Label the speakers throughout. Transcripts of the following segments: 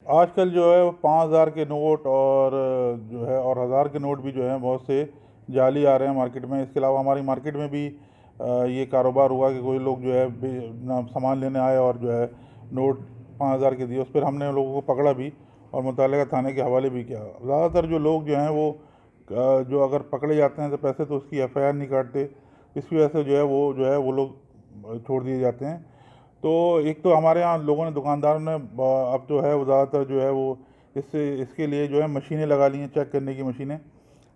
Speaker 1: आजकल जो है वो 5,000 के नोट और जो है और हज़ार के नोट भी जो हैं बहुत से जाली आ रहे हैं मार्केट में। इसके अलावा हमारी मार्केट में भी ये कारोबार हुआ कि कोई लोग जो है सामान लेने आए और जो है नोट 5,000 के दिए। उस पर हमने लोगों को पकड़ा भी और मुतल्लिका थाने के हवाले भी किया। ज़्यादातर जो लोग जो हैं वो जो अगर पकड़े जाते हैं तो पैसे तो उसकी एफआईआर नहीं काटते, इस वजह से जो है वो लोग छोड़ दिए जाते हैं। तो एक तो हमारे यहाँ लोगों ने, दुकानदारों ने अब जो है वो ज़्यादातर जो है वो इसके लिए जो है मशीनें लगा ली हैं, चेक करने की मशीनें,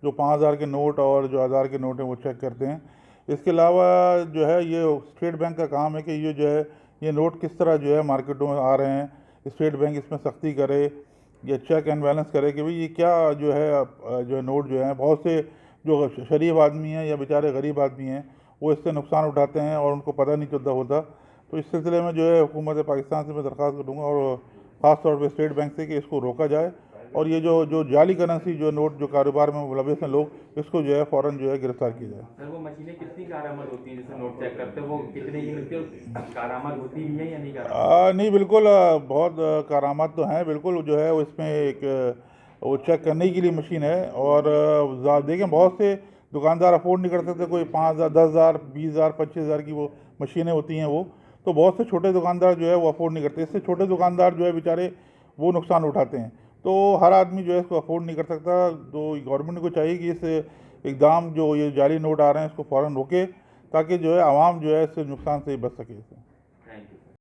Speaker 1: जो 5,000 के नोट और जो हज़ार के नोट हैं वो चेक करते हैं। इसके अलावा जो है ये स्टेट बैंक का काम है कि ये जो है ये नोट किस तरह जो है मार्केटों में आ रहे हैं, स्टेट बैंक इसमें सख्ती करे या चेक एंड बैलेंस करे कि भाई ये क्या जो है नोट जो है, बहुत से जो शरीफ आदमी हैं या बेचारे गरीब आदमी हैं वो इससे नुकसान उठाते हैं और उनको पता नहीं चलता होता। तो इस सिलसिले में जो है हुकूमत पाकिस्तान से मैं दरख्वास्त करूँगा और ख़ास तौर पे स्टेट बैंक से कि इसको रोका जाए और ये जो जो जाली करेंसी जो नोट जो कारोबार में मुलविस हैं लोग, इसको जो है फ़ौरन जो है गिरफ्तार किया जाए।
Speaker 2: सर वो मशीनें कितनी कारआमद होती हैं, जैसे नोट चेक करते हैं वो कितने की मिलती है, कारआमद होती भी है या नहीं कारआमद?
Speaker 1: नहीं, बिल्कुल बहुत करामात तो हैं, बिल्कुल जो है वो इसमें एक वो चेक करने के लिए मशीन है और देखें बहुत से दुकानदार अफोर्ड नहीं कर सकते, कोई 5,000 10,000 20,000 25,000 की वो मशीनें होती हैं वो, तो बहुत से छोटे दुकानदार जो है वो अफोर्ड नहीं करते। इससे छोटे दुकानदार जो है बेचारे वो नुकसान उठाते हैं। तो हर आदमी जो है इसको अफोर्ड नहीं कर सकता। तो गवर्नमेंट को चाहिए कि इस इकदाम जो ये जाली नोट आ रहे हैं इसको फ़ौरन रोके ताकि जो है आवाम जो है इससे नुकसान से बच सके।